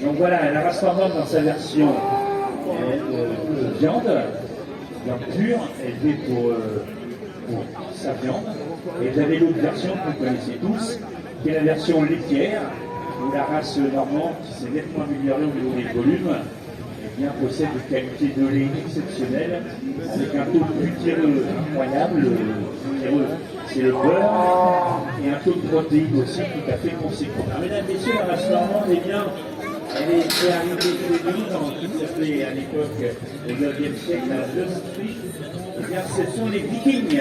Donc voilà, la race normande dans sa version viande pure, élevée pour sa viande. Et vous avez l'autre version que vous connaissez tous, qui est la version laitière, où la race normande, qui s'est nettement améliorée au niveau des volumes, eh bien, possède une qualité de lait exceptionnelle, avec un taux de butyreux incroyable. C'est le beurre, et un taux de protéines aussi tout à fait conséquent. Alors, mesdames et messieurs, la race normande, eh bien, elle est arrivée chez nous dans ce qui s'appelait à l'époque, au 9e siècle, la Lösfried. Eh bien, ce sont les Vikings.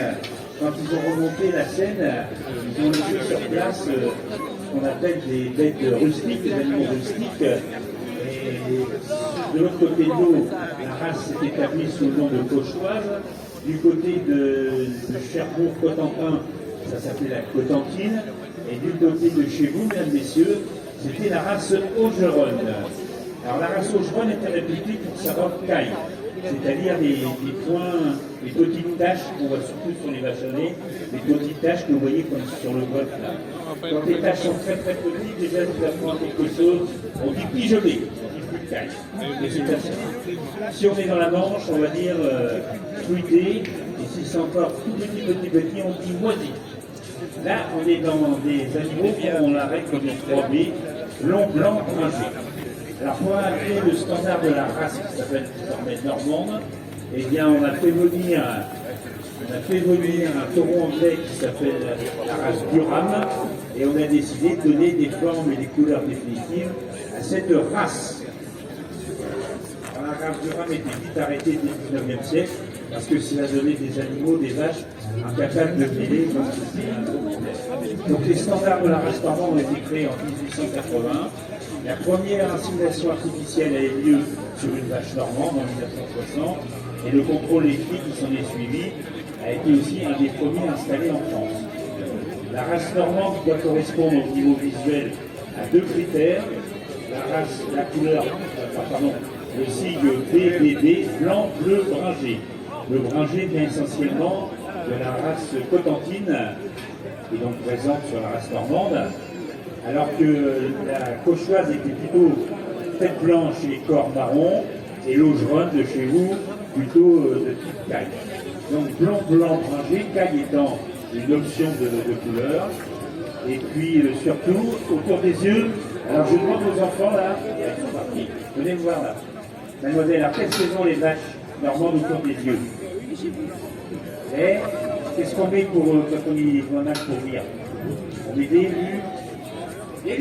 Quand ils ont remonté la Seine, ils ont laissé sur place ce qu'on appelle des bêtes rustiques, des animaux rustiques. Et de l'autre côté de l'eau, la race s'est établie sous le nom de Cauchoise. Du côté de Cherbourg-Cotentin, ça s'appelait la Cotentine. Et du côté de chez vous, mesdames, messieurs, c'était la race Augeronne. Alors la race Augeronne était réputée pour sa bonne taille, c'est-à-dire les points, les petites taches qu'on voit surtout sur les vachonnets, les petites taches que vous voyez comme sur le bœuf là. Quand les taches sont très très petites, déjà nous avons quelque chose, on dit pigeonné, on dit plus de taille. Mais c'est assez. Si on est dans la Manche, on va dire fruité, et si c'est encore tout petit, on dit moisi. Là, on est dans des animaux qui ont la règle de 3B, long, blanc, bringé. Alors, pour arriver le standard de la race qui s'appelle désormais normande, eh bien, on a fait venir un taureau anglais qui s'appelle la race Durham, et on a décidé de donner des formes et des couleurs définitives à cette race. Alors, la race Durham était vite arrêtée dès le 19e siècle, parce que cela donnait des animaux, des vaches, incapables de mêler. Donc les standards de la race normande ont été créés en 1880. La première insémination artificielle a eu lieu sur une vache normande en 1960, et le contrôle électrique qui s'en est suivi a été aussi un des premiers installés en France. La race normande doit correspondre au niveau visuel à deux critères, la couleur, le sigle BBB, blanc, bleu, bringé. Le bringé vient essentiellement de la race cotentine, qui est donc présente sur la race normande, alors que la cauchoise était plutôt tête blanche et corps marron, et l'augeronne de chez vous plutôt de type caille. Donc blanc, blanc, bringé, caille étant une option de couleur. Et puis surtout, autour des yeux, alors je demande aux enfants là, ils sont partis, venez me voir là. Mademoiselle, alors quelles saison les vaches normandes autour des yeux? Et qu'est-ce qu'on met pour quand on y en a pour venir? On met des lunettes. Et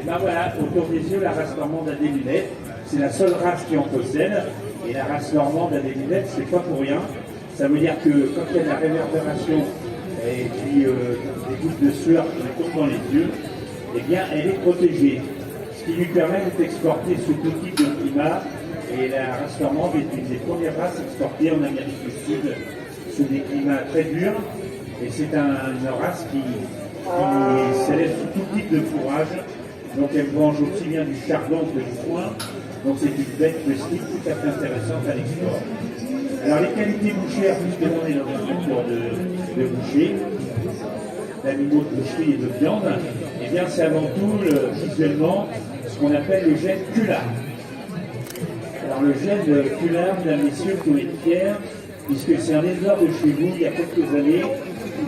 ben voilà, autour des yeux, la race normande a des lunettes. C'est la seule race qui en possède. Et la race normande a des lunettes, c'est pas pour rien. Ça veut dire que quand il y a de la réverbération et puis des gouttes de sueur qui tombent dans les yeux, eh bien elle est protégée. Ce qui lui permet d'être exportée sous tout type de climat. Et la race normande est une des premières races exportées en Amérique du Sud sous des climats très durs. Et c'est une race qui s'élève sous tout type de fourrage. Donc elle mange aussi bien du chardon que du foin. Donc c'est une bête rustique tout à fait intéressante à l'export. Alors les qualités bouchères, puisque on est dans un concours de boucher, d'animaux de boucherie et de viande, eh bien c'est avant tout visuellement ce qu'on appelle le gène culard. Alors le gène culard, mesdames, messieurs, vous pouvez être fiers, puisque c'est un éleveur de chez vous il y a quelques années,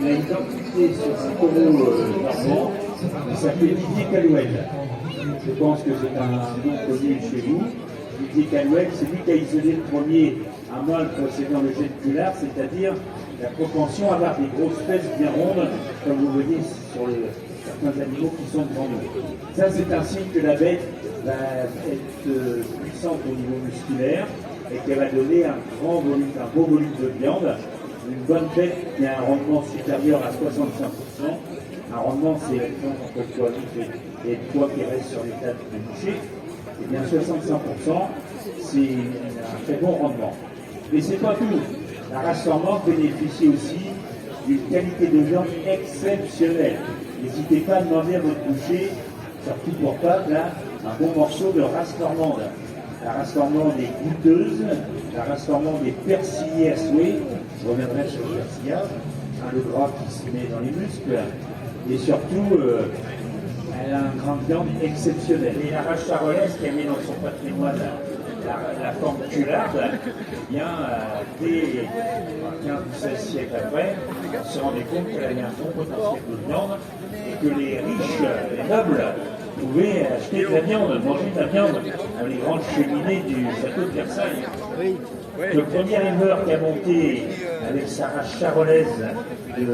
il a identifié sur un taureau normand, qui s'appelait Didier Calouel. Je pense que c'est un nom connu chez vous. Didier Calouel, c'est lui qui a isolé le premier un mâle possédant le gène culard, c'est-à-dire la propension à avoir des grosses fesses bien rondes, comme vous voyez sur certains animaux qui sont devant nous. Ça, c'est un signe que la bête va être puissante au niveau musculaire et qu'elle va donner un beau volume de viande. Une bonne bête qui a un rendement supérieur à 65%. Un rendement, c'est la différence entre le poids vif et le poids qui reste sur les tables de boucher. Et bien 65%, c'est un très bon rendement. Mais c'est pas tout. La race normande bénéficie aussi d'une qualité de viande exceptionnelle. N'hésitez pas à demander à votre boucher, surtout pour Pâques, là, un bon morceau de race normande. La race normande est goûteuse, la race normande est persillée à souhait. Je reviendrai sur le persillage, le gras qui se met dans les muscles. Et surtout, Elle a une grande viande exceptionnelle. Et la race charolaise qui avait dans son patrimoine la forme cularde, eh bien, dès 15 ou 16 siècles après, on se rendait compte qu'elle avait un bon potentiel de viande et que les riches, les nobles, pouvaient acheter de la viande, manger de la viande dans les grandes cheminées du château de Versailles. Le premier éleveur qui a monté avec sa race charolaise du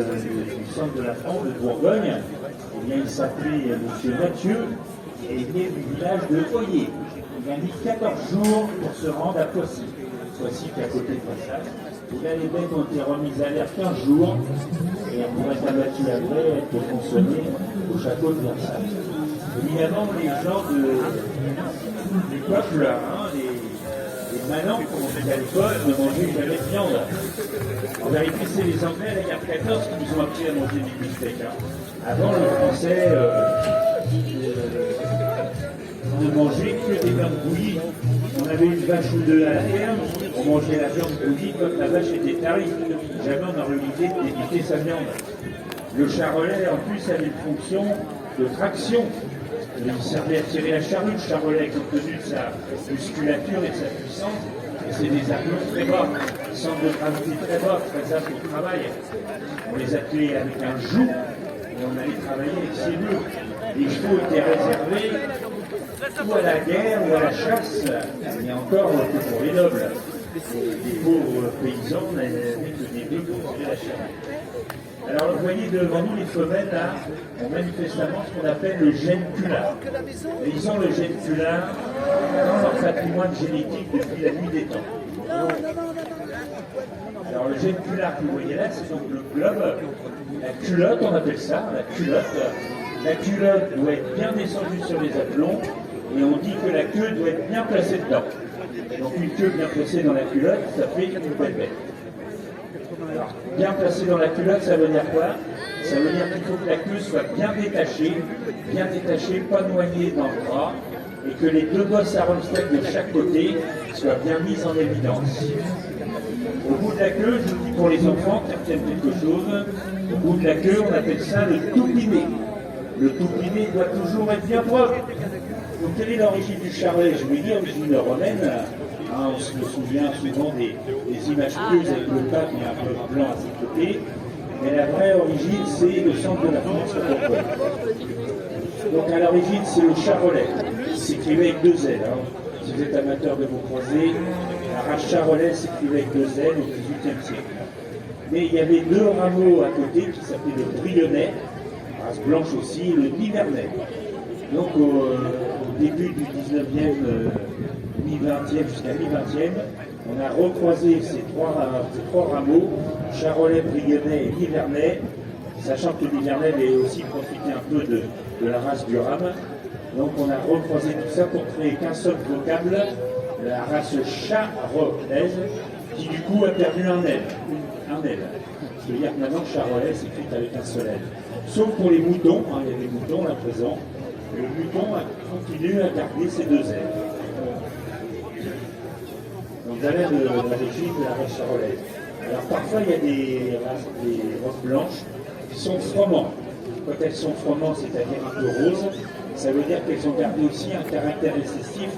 centre de la France, de Bourgogne, eh bien, il s'appelait M. Mathieu et il venait du village de Hoyer. Il a mis 14 jours pour se rendre à Poissy. Poissy qui est à côté de Versailles. Et là, les bêtes ont été remises à l'air 15 jours et elles pourraient être abattues après et être consommées au château de Versailles. Évidemment, les gens du peuple, les manants, comme on dit à l'époque, ne mangeaient jamais de viande. En vérité, c'est les Anglais, la guerre 14, qui nous ont appris à manger du beefsteak. Avant, le Français ne mangeait que des viandes bouillies. On avait une vache ou deux à la ferme, on mangeait la viande bouillie comme la vache était tarie. Jamais on aurait eu l'idée d'éviter sa viande. Le charolais, en plus, avait une fonction de traction. Il servait à tirer la charrue, le charolais, compte tenu de sa musculature et de sa puissance. Et c'est des aplomb très bas, centre de gravité très bas, très apte au travail. On les attelait avec un joug et on allait travailler avec ses nœuds. Les chevaux étaient réservés ou à la guerre ou à la chasse, et encore que pour les nobles. Les pauvres paysans n'avaient que des nœuds pour tirer la charrue. Alors vous voyez devant nous les femelles là, ont manifestement ce qu'on appelle le gène culard. Et ils ont le gène culard dans leur patrimoine génétique depuis la nuit des temps. Alors le gène culard que vous voyez là, c'est donc le globe. La culotte, on appelle ça, la culotte. La culotte doit être bien descendue sur les aplomb et on dit que la queue doit être bien placée dedans. Donc une queue bien placée dans la culotte, ça fait une belle bête. Alors, bien placé dans la culotte, ça veut dire quoi? Ça veut dire qu'il faut que la queue soit bien détachée, pas noyée dans le bras, et que les deux bosses à rhomestec de chaque côté soient bien mises en évidence. Au bout de la queue, je vous dis pour les enfants qui retiennent quelque chose, au bout de la queue, on appelle ça le toupiné. Le toupiné doit toujours être bien propre. Donc, quelle est l'origine du charlet? Je vais dire l'origine romaine. On se souvient souvent des images creuses avec le pape et un peu blanc à ses côtés. Mais la vraie origine, c'est le centre de la France. Donc à l'origine, c'est le charolais. S'écrivait avec deux L. Si vous êtes amateur de mots croisés, la race charolais s'écrivait avec deux L au XVIIIe siècle. Mais il y avait deux rameaux à côté qui s'appelaient le Brionnais, race blanche aussi, et le Nivernais. Donc au début du 19e, mi-20e jusqu'à mi-20e, on a recroisé ces trois rameaux, charolais, brionnais et nivernais, sachant que le nivernais avait aussi profité un peu de la race du rame. Donc on a recroisé tout ça pour créer qu'un seul vocable, la race charolaise, qui du coup a perdu un L. C'est-à-dire que maintenant charolais s'écrit avec un seul L. Sauf pour les moutons, il y a des moutons là présents. Le mouton continue à garder ses deux ailes. Donc voilà l'origine de la race charolaise. Alors parfois il y a des races blanches qui sont fromantes. Quand elles sont fromantes, c'est-à-dire un peu roses, ça veut dire qu'elles ont gardé aussi un caractère récessif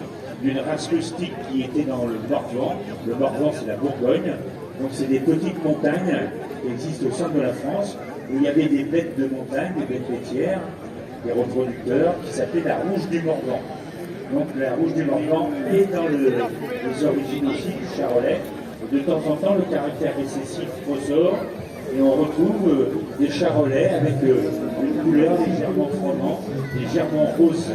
d'une race rustique qui était dans le Morvan. Le Morvan, c'est la Bourgogne. Donc c'est des petites montagnes qui existent au centre de la France, où il y avait des bêtes de montagne, des bêtes laitières, des reproducteurs, qui s'appelaient la Rouge du Morvan. Donc la Rouge du Morvan est dans les origines aussi du charolais. Et de temps en temps, le caractère récessif ressort, et on retrouve des charolais avec une couleur légèrement froment, légèrement rose.